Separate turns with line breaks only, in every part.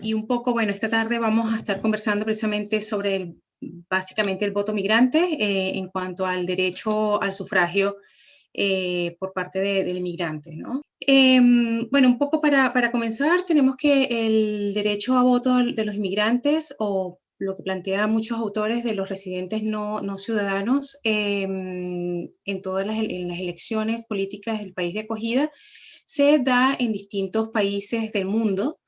Y un poco, bueno, esta tarde vamos a estar conversando precisamente sobre básicamente el voto migrante en cuanto al derecho al sufragio por parte del inmigrante, ¿no? Bueno, un poco para comenzar, tenemos que el derecho a voto de los inmigrantes o lo que plantean muchos autores de los residentes no ciudadanos en todas en las elecciones políticas del país de acogida se da en distintos países del mundo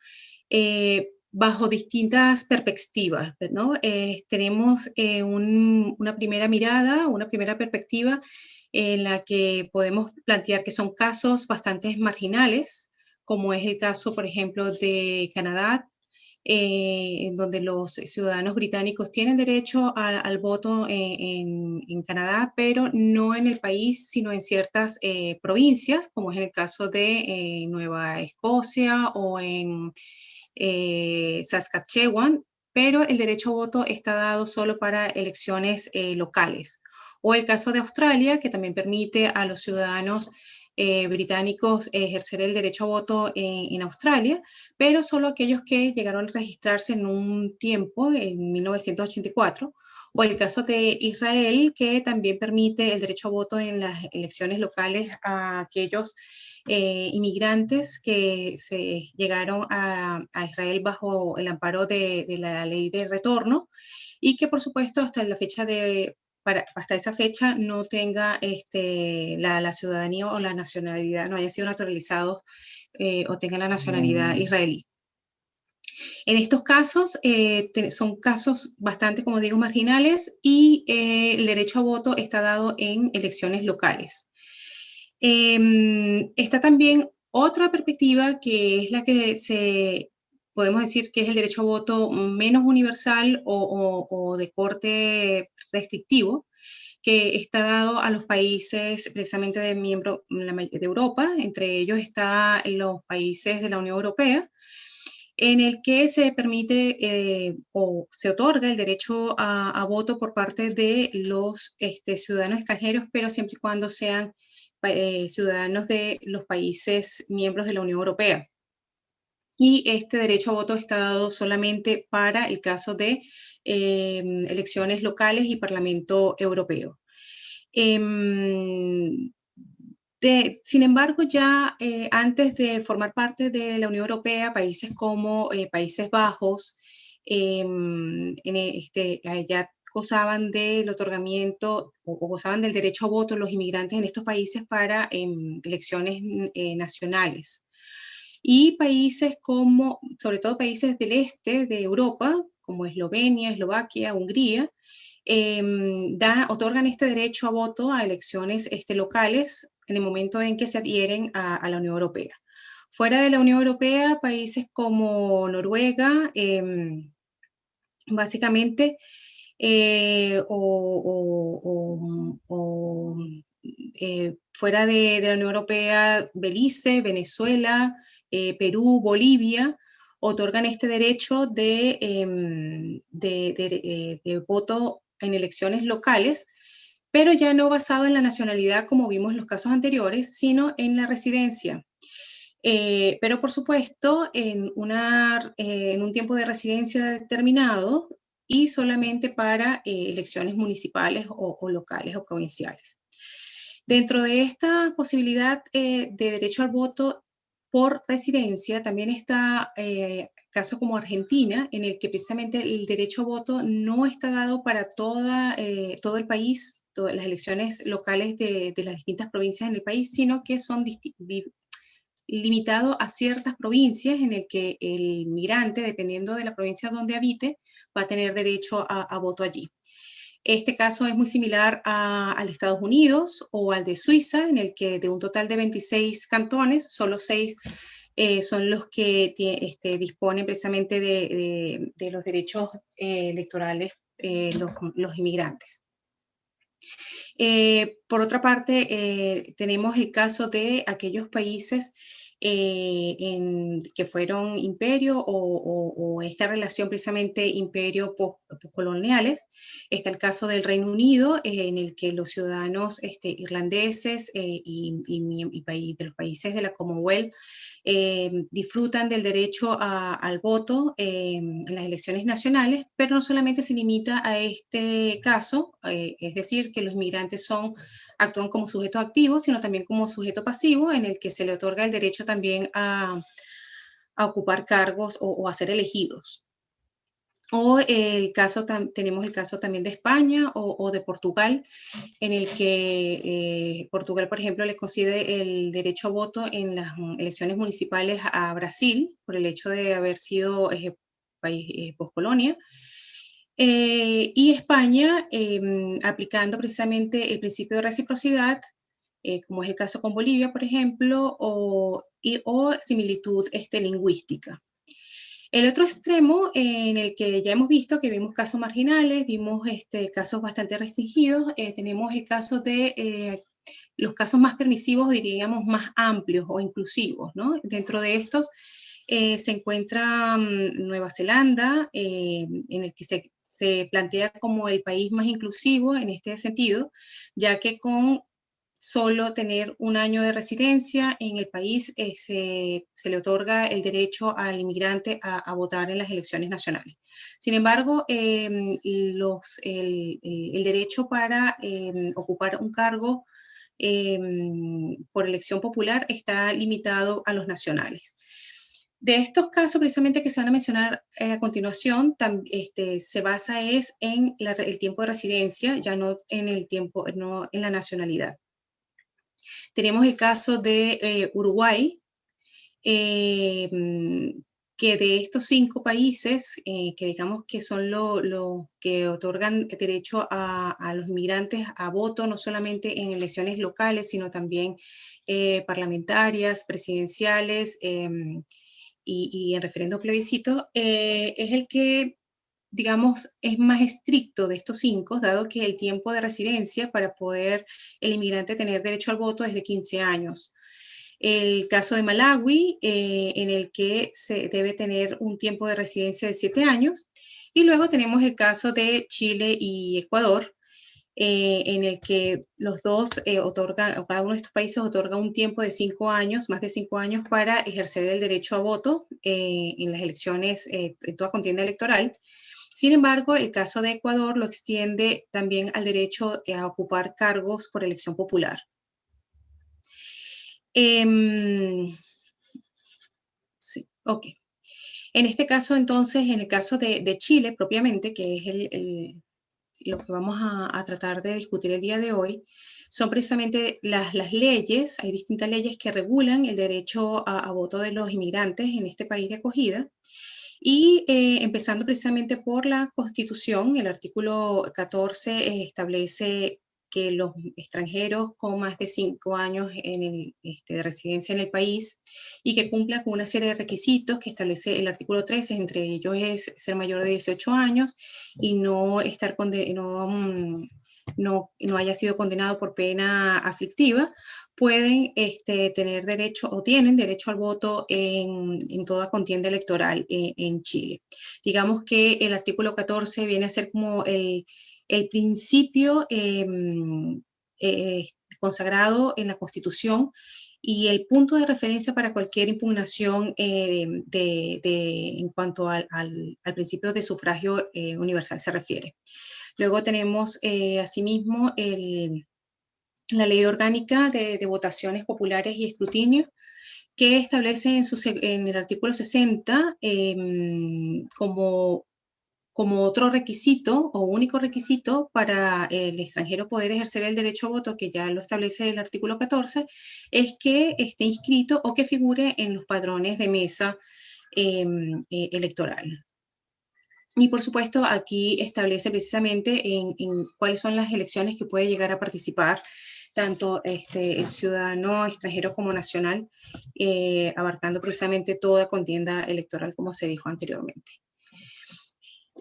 bajo distintas perspectivas, ¿no? Tenemos una primera mirada, una primera perspectiva en la que podemos plantear que son casos bastante marginales, como es el caso, por ejemplo, de Canadá, en donde los ciudadanos británicos tienen derecho al voto en Canadá, pero no en el país, sino en ciertas provincias, como es el caso de Nueva Escocia o en Saskatchewan, pero el derecho a voto está dado solo para elecciones locales. O el caso de Australia, que también permite a los ciudadanos británicos ejercer el derecho a voto en Australia, pero solo aquellos que llegaron a registrarse en un tiempo, en 1984, o el caso de Israel, que también permite el derecho a voto en las elecciones locales a aquellos inmigrantes que se llegaron a Israel bajo el amparo de la ley de retorno y que por supuesto hasta la fecha hasta esa fecha no tenga la ciudadanía o la nacionalidad, no haya sido naturalizado o tenga la nacionalidad israelí. En estos casos son casos bastante, como digo, marginales y el derecho a voto está dado en elecciones locales. Está también otra perspectiva que es la que podemos decir que es el derecho a voto menos universal o de corte restrictivo, que está dado a los países precisamente de miembros de Europa, entre ellos están los países de la Unión Europea, en el que se permite o se otorga el derecho a voto por parte de los ciudadanos extranjeros, pero siempre y cuando sean ciudadanos de los países miembros de la Unión Europea. Y este derecho a voto está dado solamente para el caso de elecciones locales y Parlamento Europeo. Sin embargo, ya antes de formar parte de la Unión Europea, países como Países Bajos ya gozaban del otorgamiento o gozaban del derecho a voto los inmigrantes en estos países para elecciones nacionales. Y países como, sobre todo países del este de Europa, como Eslovenia, Eslovaquia, Hungría, otorgan este derecho a voto a elecciones locales en el momento en que se adhieren a la Unión Europea. Fuera de la Unión Europea, países como Noruega, básicamente, fuera de la Unión Europea, Belice, Venezuela, Perú, Bolivia, otorgan este derecho de voto en elecciones locales, pero ya no basado en la nacionalidad como vimos en los casos anteriores, sino en la residencia. Pero por supuesto, en un tiempo de residencia determinado y solamente para elecciones municipales o locales o provinciales. Dentro de esta posibilidad de derecho al voto por residencia, también está casos como Argentina, en el que precisamente el derecho a voto no está dado para todo el país, todas las elecciones locales de las distintas provincias en el país, sino que son limitado a ciertas provincias en el que el migrante, dependiendo de la provincia donde habite, va a tener derecho a voto allí. Este caso es muy similar al de Estados Unidos o al de Suiza, en el que de un total de 26 cantones, solo 6 son los que disponen precisamente de los derechos electorales los inmigrantes. Por otra parte, tenemos el caso de aquellos países que fueron imperio o esta relación precisamente imperio-poscoloniales. Está el caso del Reino Unido, en el que los ciudadanos irlandeses y de los países de la Commonwealth disfrutan del derecho al voto en las elecciones nacionales, pero no solamente se limita a este caso, es decir, que los inmigrantes actúan como sujetos activos, sino también como sujeto pasivo, en el que se le otorga el derecho también a ocupar cargos o a ser elegidos. O tenemos el caso también de España o de Portugal, en el que Portugal, por ejemplo, le concede el derecho a voto en las elecciones municipales a Brasil por el hecho de haber sido país postcolonia. Y España, aplicando precisamente el principio de reciprocidad, como es el caso con Bolivia, por ejemplo, o similitud lingüística. El otro extremo en el que ya hemos visto que vimos casos marginales, vimos casos bastante restringidos, tenemos el caso de los casos más permisivos, diríamos más amplios o inclusivos, ¿no? Dentro de estos se encuentra Nueva Zelanda, en el que se plantea como el país más inclusivo en este sentido, ya que con solo tener un año de residencia en el país se le otorga el derecho al inmigrante a votar en las elecciones nacionales. Sin embargo, el derecho para ocupar un cargo por elección popular está limitado a los nacionales. De estos casos precisamente que se van a mencionar a continuación, se basa en el tiempo de residencia, ya no en el tiempo, no en la nacionalidad. Tenemos el caso de Uruguay, que de estos 5 países, que digamos que son los que otorgan derecho a los inmigrantes a voto, no solamente en elecciones locales, sino también parlamentarias, presidenciales y en referendo plebiscito, es el que digamos, es más estricto de estos 5, dado que el tiempo de residencia para poder el inmigrante tener derecho al voto es de 15 años. El caso de Malawi, en el que se debe tener un tiempo de residencia de 7 años. Y luego tenemos el caso de Chile y Ecuador, en el que los dos cada uno de estos países otorga un tiempo de 5 años, más de 5 años, para ejercer el derecho a voto en las elecciones, en toda contienda electoral. Sin embargo, el caso de Ecuador lo extiende también al derecho a ocupar cargos por elección popular. Sí, ok. En este caso, entonces, en el caso de Chile propiamente, que es lo que vamos a tratar de discutir el día de hoy, son precisamente las leyes, hay distintas leyes que regulan el derecho a voto de los inmigrantes en este país de acogida. Y empezando precisamente por la Constitución, el artículo 14 establece que los extranjeros con más de 5 años de residencia en el país y que cumplan con una serie de requisitos que establece el artículo 13, entre ellos es ser mayor de 18 años y no haya sido condenado por pena aflictiva, pueden tener derecho o tienen derecho al voto en toda contienda electoral en Chile. Digamos que el artículo 14 viene a ser como el principio consagrado en la Constitución y el punto de referencia para cualquier impugnación en cuanto al principio de sufragio universal se refiere. Luego tenemos asimismo la Ley Orgánica de Votaciones Populares y Escrutinio, que establece en el artículo 60 como otro requisito o único requisito para el extranjero poder ejercer el derecho a voto, que ya lo establece el artículo 14, es que esté inscrito o que figure en los padrones de mesa electoral. Y por supuesto, aquí establece precisamente en cuáles son las elecciones que puede llegar a participar tanto el ciudadano extranjero como nacional, abarcando precisamente toda contienda electoral, como se dijo anteriormente.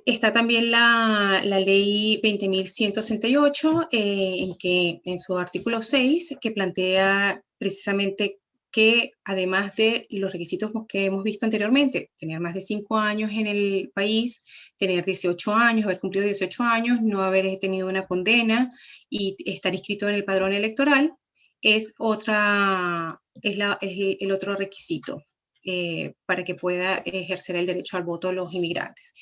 Está también la ley 20.168, en su artículo 6, que plantea precisamente que además de los requisitos que hemos visto anteriormente, tener más de 5 años en el país, tener 18 años, haber cumplido 18 años, no haber tenido una condena y estar inscrito en el padrón electoral, es el otro requisito para que pueda ejercer el derecho al voto los inmigrantes.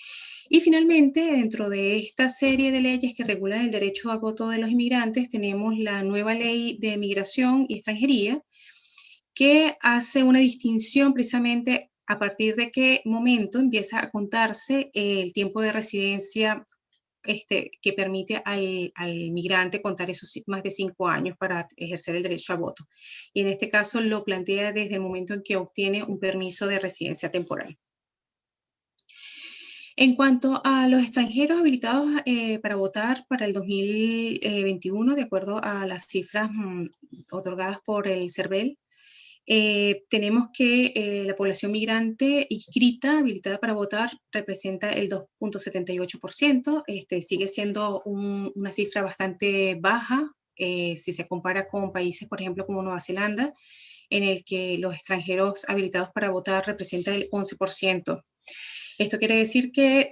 Y finalmente, dentro de esta serie de leyes que regulan el derecho al voto de los inmigrantes, tenemos la nueva ley de migración y extranjería, que hace una distinción precisamente a partir de qué momento empieza a contarse el tiempo de residencia que permite al migrante contar esos más de 5 años para ejercer el derecho a voto. Y en este caso lo plantea desde el momento en que obtiene un permiso de residencia temporal. En cuanto a los extranjeros habilitados para votar para el 2021, de acuerdo a las cifras otorgadas por el CERVEL, tenemos que la población migrante inscrita, habilitada para votar, representa el 2.78%. Sigue siendo una cifra bastante baja si se compara con países, por ejemplo, como Nueva Zelanda, en el que los extranjeros habilitados para votar representan el 11%. Esto quiere decir que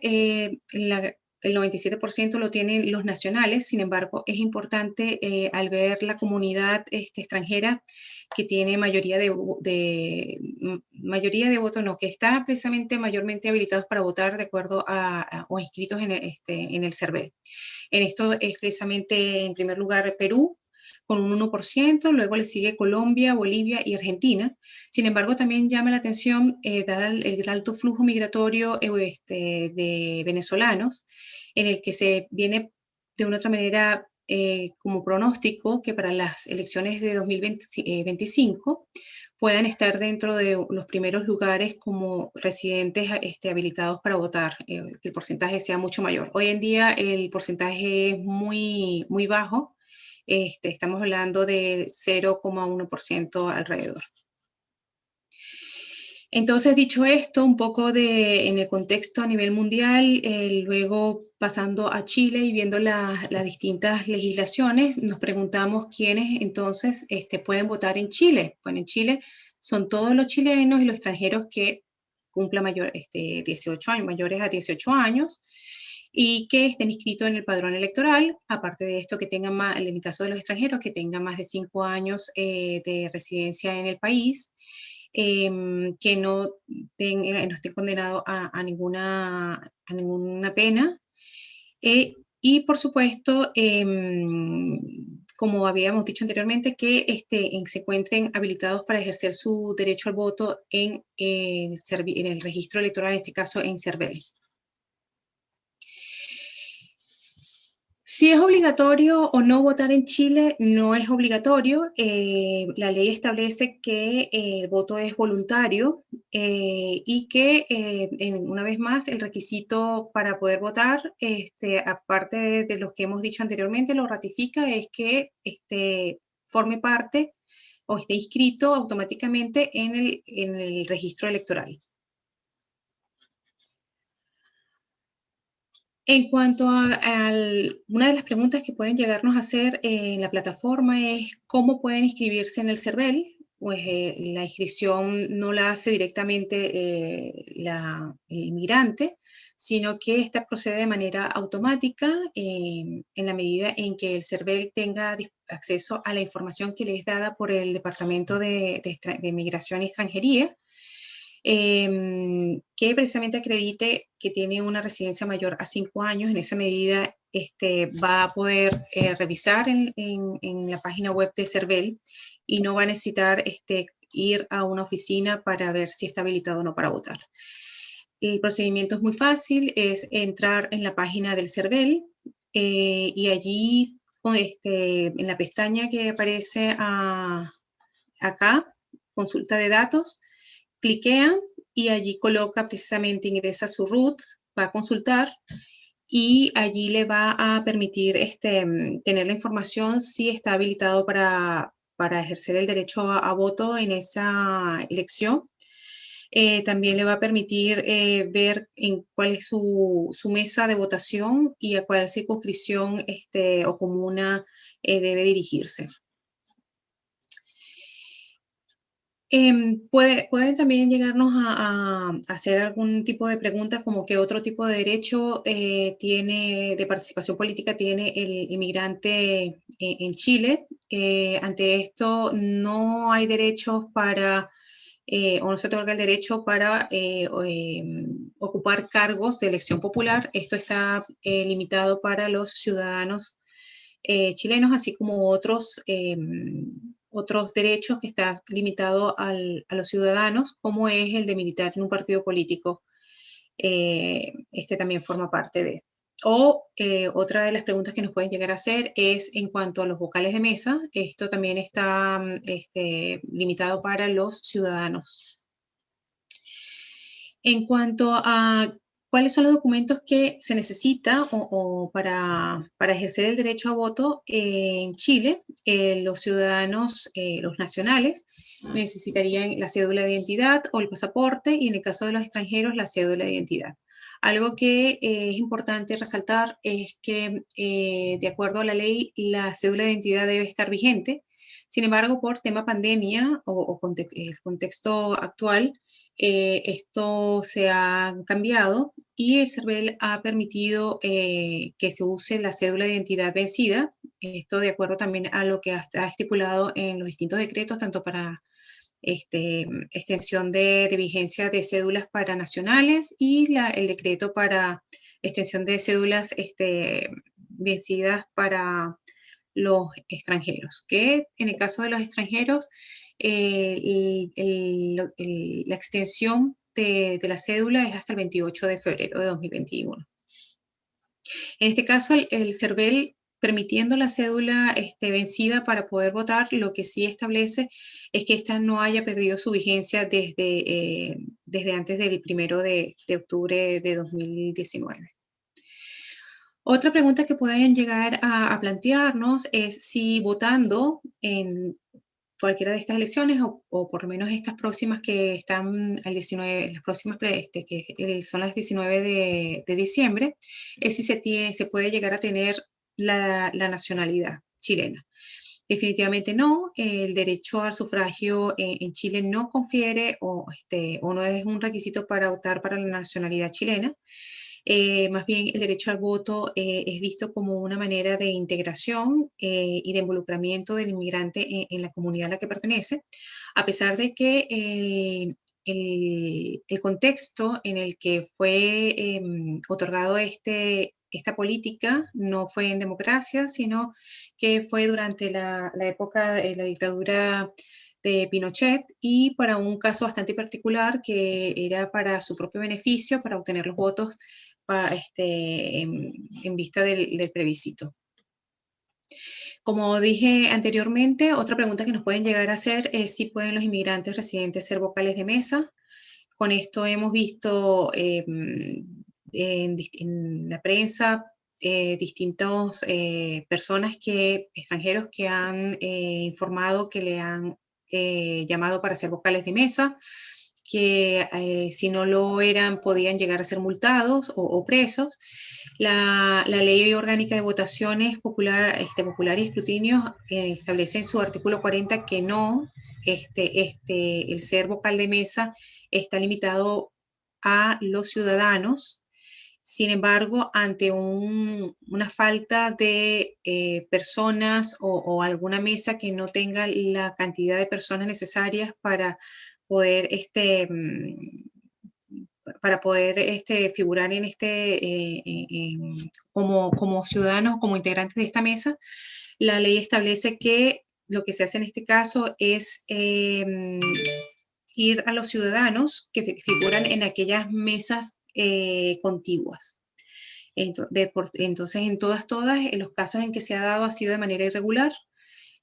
el 97% lo tienen los nacionales. Sin embargo, es importante al ver la comunidad extranjera que tiene mayoría de votos, no, que está precisamente mayormente habilitados para votar de acuerdo o inscritos en el CERVEL. En esto es precisamente, en primer lugar, Perú, con un 1%, luego le sigue Colombia, Bolivia y Argentina. Sin embargo, también llama la atención, dada el alto flujo migratorio de venezolanos, en el que se viene de una otra manera como pronóstico que para las elecciones de 2025 puedan estar dentro de los primeros lugares como residentes habilitados para votar, que el porcentaje sea mucho mayor. Hoy en día el porcentaje es muy, muy bajo. Estamos hablando de 0,1% alrededor. Entonces, dicho esto, un poco en el contexto a nivel mundial, luego pasando a Chile y viendo las distintas legislaciones, nos preguntamos quiénes entonces pueden votar en Chile. Bueno, en Chile son todos los chilenos y los extranjeros que cumplan 18 años, mayores a 18 años, y que estén inscritos en el padrón electoral. Aparte de esto, que tengan más, en el caso de los extranjeros, que tengan más de 5 años de residencia en el país, que no estén condenados a ninguna pena. Y por supuesto, como habíamos dicho anteriormente, que se encuentren habilitados para ejercer su derecho al voto en el registro electoral, en este caso en CERVEL. Si es obligatorio o no votar en Chile, no es obligatorio. La ley establece que el voto es voluntario y que, una vez más, el requisito para poder votar, aparte de los que hemos dicho anteriormente, lo ratifica, es que forme parte o esté inscrito automáticamente en el registro electoral. En cuanto a una de las preguntas que pueden llegarnos a hacer en la plataforma es cómo pueden inscribirse en el CERVEL. Pues la inscripción no la hace directamente el inmigrante, sino que esta procede de manera automática en la medida en que el CERVEL tenga acceso a la información que le es dada por el Departamento de Migración y Extranjería, que precisamente acredite que tiene una residencia mayor a 5 años. En esa medida va a poder revisar en la página web de CERVEL y no va a necesitar ir a una oficina para ver si está habilitado o no para votar. El procedimiento es muy fácil, es entrar en la página del CERVEL y allí en la pestaña que aparece acá, consulta de datos, cliquean y allí coloca precisamente, ingresa su root, va a consultar y allí le va a permitir tener la información si está habilitado para ejercer el derecho a voto en esa elección. También le va a permitir ver en cuál es su mesa de votación y a cuál circunscripción o comuna debe dirigirse. Pueden también llegarnos a hacer algún tipo de preguntas como qué otro tipo de derecho tiene de participación política tiene el inmigrante en Chile. Ante esto no hay derechos para o no se otorga el derecho para ocupar cargos de elección popular. Esto está limitado para los ciudadanos chilenos, así como otros derechos que están limitados a los ciudadanos, como es el de militar en un partido político. Este también forma parte de. O otra de las preguntas que nos pueden llegar a hacer es en cuanto a los vocales de mesa. Esto también está limitado para los ciudadanos. En cuanto a cuáles son los documentos que se necesita para ejercer el derecho a voto en Chile, los ciudadanos, los nacionales, necesitarían la cédula de identidad o el pasaporte y en el caso de los extranjeros la cédula de identidad. Algo que es importante resaltar es que de acuerdo a la ley la cédula de identidad debe estar vigente. Sin embargo, por tema pandemia o contexto actual, esto se ha cambiado y el CERVEL ha permitido que se use la cédula de identidad vencida, esto de acuerdo también a lo que ha estipulado en los distintos decretos, tanto para extensión de vigencia de cédulas para nacionales y el decreto para extensión de cédulas vencidas para los extranjeros, que en el caso de los extranjeros, la extensión de la cédula es hasta el 28 de febrero de 2021. En este caso, el CERVEL, permitiendo la cédula vencida para poder votar, lo que sí establece es que esta no haya perdido su vigencia desde antes del 1 de octubre de 2019. Otra pregunta que pueden llegar a plantearnos es si votando en cualquiera de estas elecciones o por lo menos estas próximas que están al 19, las próximas que son las 19 de diciembre, es si se puede llegar a tener la nacionalidad chilena. Definitivamente no, el derecho al sufragio en Chile no confiere o no es un requisito para optar para la nacionalidad chilena. Más bien el derecho al voto es visto como una manera de integración y de involucramiento del inmigrante en la comunidad a la que pertenece, a pesar de que el contexto en el que fue otorgado esta política no fue en democracia, sino que fue durante la época de la dictadura de Pinochet y para un caso bastante particular que era para su propio beneficio, para obtener los votos en vista del plebiscito. Como dije anteriormente, otra pregunta que nos pueden llegar a hacer es si pueden los inmigrantes residentes ser vocales de mesa. Con esto hemos visto en la prensa distintas personas extranjeros que han informado que le han llamado para ser vocales de mesa, que si no lo eran podían llegar a ser multados o presos. La Ley Orgánica de Votaciones Popular y Escrutinio establece en su artículo 40 que no, el ser vocal de mesa está limitado a los ciudadanos. Sin embargo, ante una falta de personas o alguna mesa que no tenga la cantidad de personas necesarias para poder figurar como ciudadanos, como integrantes de esta mesa, la ley establece que lo que se hace en este caso es ir a los ciudadanos que figuran en aquellas mesas contiguas. Entonces, en todas, en los casos en que se ha dado ha sido de manera irregular,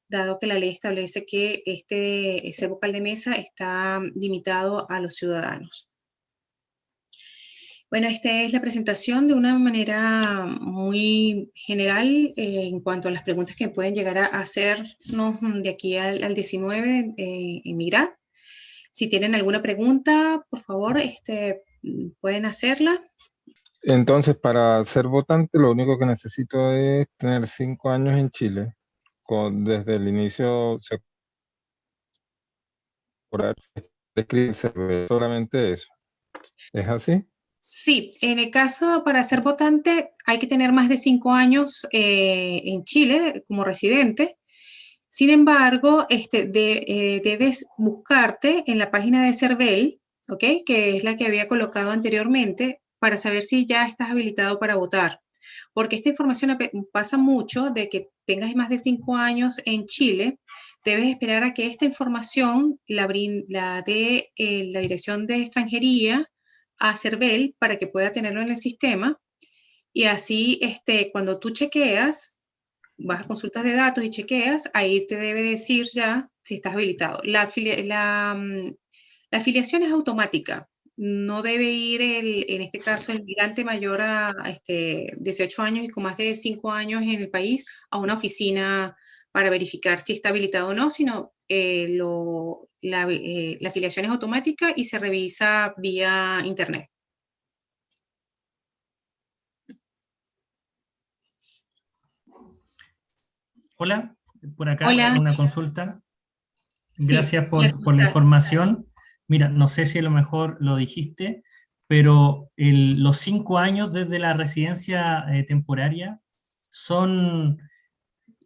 dado que la ley establece que ese vocal de mesa está limitado a los ciudadanos. Bueno, esta es la presentación de una manera muy general en cuanto a las preguntas que pueden llegar a hacernos de aquí al 19 en Migrad. Si tienen alguna pregunta, por favor, pueden hacerla.
Entonces, para ser votante, lo único que necesito es tener 5 años en Chile, desde el inicio temporal describe el CERVEL, solamente eso. ¿Es así?
Sí, en el caso para ser votante hay que tener más de 5 años en Chile como residente. Sin embargo, debes buscarte en la página de CERVEL, ¿ok? Que es la que había colocado anteriormente, para saber si ya estás habilitado para votar. Porque esta información pasa mucho de que tengas más de 5 años en Chile, debes esperar a que esta información la dé la Dirección de Extranjería a CERVEL para que pueda tenerlo en el sistema. Y así, cuando tú chequeas, vas a consultas de datos y chequeas, ahí te debe decir ya si estás habilitado. La afiliación es automática. No debe ir, en este caso, el migrante mayor a 18 años y con más de 5 años en el país a una oficina para verificar si está habilitado o no, sino la afiliación es automática y se revisa vía internet.
Hola, por acá
Hola.
una consulta.
Sí,
Gracias
hola, ¿cómo
por la
estás?
información. Mira, no sé si a lo mejor lo dijiste, pero los 5 años desde la residencia temporaria son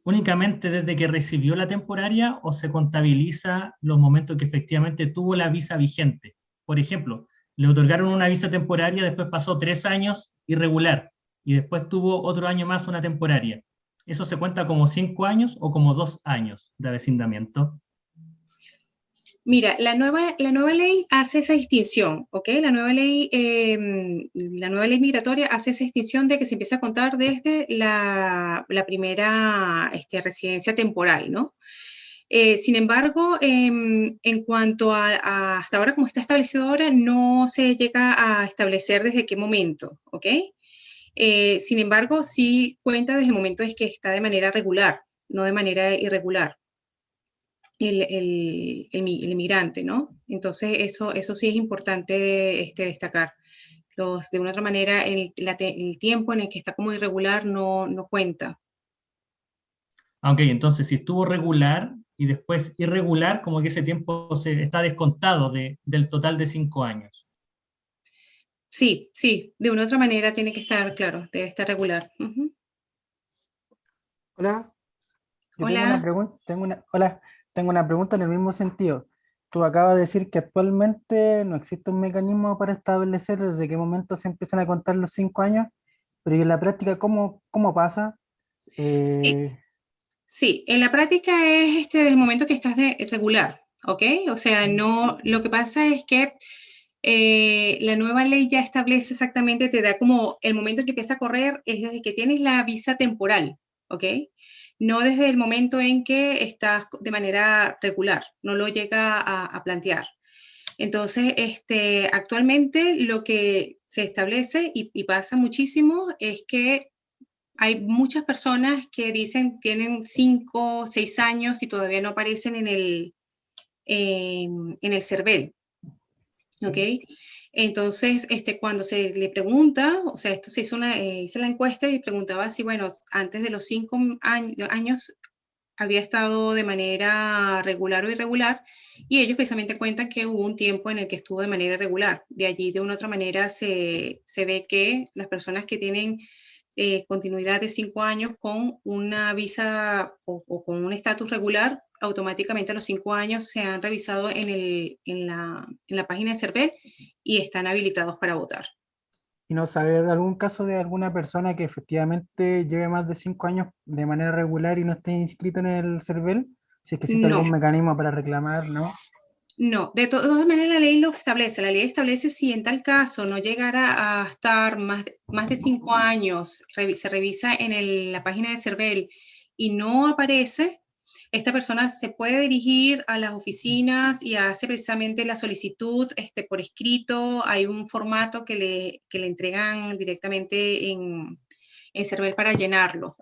únicamente desde que recibió la temporaria o se contabiliza los momentos que efectivamente tuvo la visa vigente. Por ejemplo, le otorgaron una visa temporaria, después pasó 3 años irregular y después tuvo otro año más una temporaria. ¿Eso se cuenta como 5 años o como 2 años de avecindamiento?
Mira, la nueva ley hace esa distinción, ¿ok? La nueva ley migratoria hace esa distinción de que se empieza a contar desde la primera residencia temporal, ¿no? Sin embargo, en cuanto a hasta ahora, como está establecido ahora, no se llega a establecer desde qué momento, ¿ok? Sin embargo, sí cuenta desde el momento en que está de manera regular, no de manera irregular el inmigrante, ¿no? Entonces, eso sí es importante destacar. De una otra manera, el tiempo en el que está como irregular no cuenta.
Ok, entonces si estuvo regular y después irregular, como que ese tiempo se está descontado del total de 5 años.
Sí, sí, de una u otra manera tiene que estar, claro, debe estar regular. Ujú.
Hola, yo tengo una
Hola.
pregunta, tengo una pregunta en el mismo sentido. Tú acabas de decir que actualmente no existe un mecanismo para establecer desde qué momento se empiezan a contar los 5 años, pero ¿y en la práctica cómo pasa?
Sí,
Eh,
sí, en la práctica es del momento que estás regular, ¿ok? O sea, no, lo que pasa es que la nueva ley ya establece exactamente, te da como el momento en que empieza a correr es desde que tienes la visa temporal, ¿ok? No desde el momento en que estás de manera regular, no lo llega a plantear. Entonces, actualmente lo que se establece y pasa muchísimo es que hay muchas personas que dicen tienen 5, 6 años y todavía no aparecen en el CERVEL, ¿ok? Entonces, cuando se le pregunta, o sea, esto se hizo hice la encuesta y preguntaba si, bueno, antes de los 5 años había estado de manera regular o irregular, y ellos precisamente cuentan que hubo un tiempo en el que estuvo de manera irregular. De allí, de una u otra manera, se ve que las personas que tienen continuidad de 5 años con una visa o con un estatus regular, automáticamente a los 5 años se han revisado en la página de CERVEL y están habilitados para votar.
¿Y no sabes de algún caso de alguna persona que efectivamente lleve más de 5 años de manera regular y no esté inscrito en el CERVEL? Si es que existe
No,
algún mecanismo para reclamar, ¿no?
no, de todas maneras la ley lo establece. La ley establece si en tal caso no llegara a estar más de 5 años, se revisa en la página de CERVEL y no aparece, esta persona se puede dirigir a las oficinas y hace precisamente la solicitud por escrito. Hay un formato que le entregan directamente en CERVEL para llenarlo.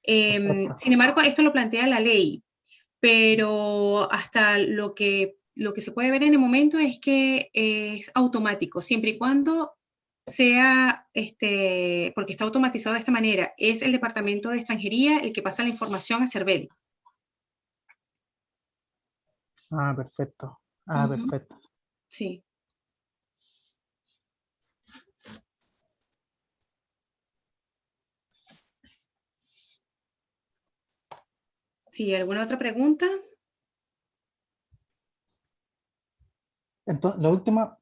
Perfecto.
Sin embargo, esto lo plantea la ley, pero hasta lo que se puede ver en el momento es que es automático, siempre y cuando sea, porque está automatizado de esta manera, es el Departamento de Extranjería el que pasa la información a CERVEL.
Ah, perfecto. Ah,
Ujú.
perfecto.
Sí. Sí, ¿alguna otra pregunta?
Entonces, la última,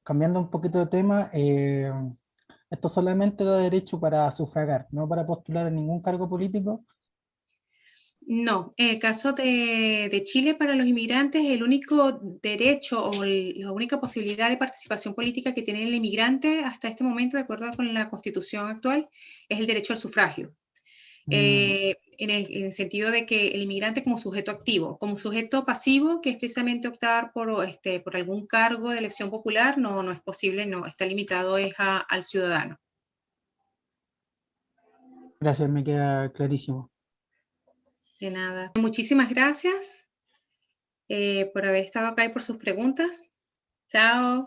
cambiando un poquito de tema, esto solamente da derecho para sufragar, no para postular a ningún cargo político.
No, en el caso de Chile para los inmigrantes, el único derecho o la única posibilidad de participación política que tiene el inmigrante hasta este momento, de acuerdo con la constitución actual, es el derecho al sufragio. En el sentido de que el inmigrante como sujeto activo, como sujeto pasivo, que es precisamente optar por algún cargo de elección popular, no es posible, no, está limitado al ciudadano.
Gracias, me queda clarísimo.
De nada. Muchísimas gracias por haber estado acá y por sus preguntas. Chao.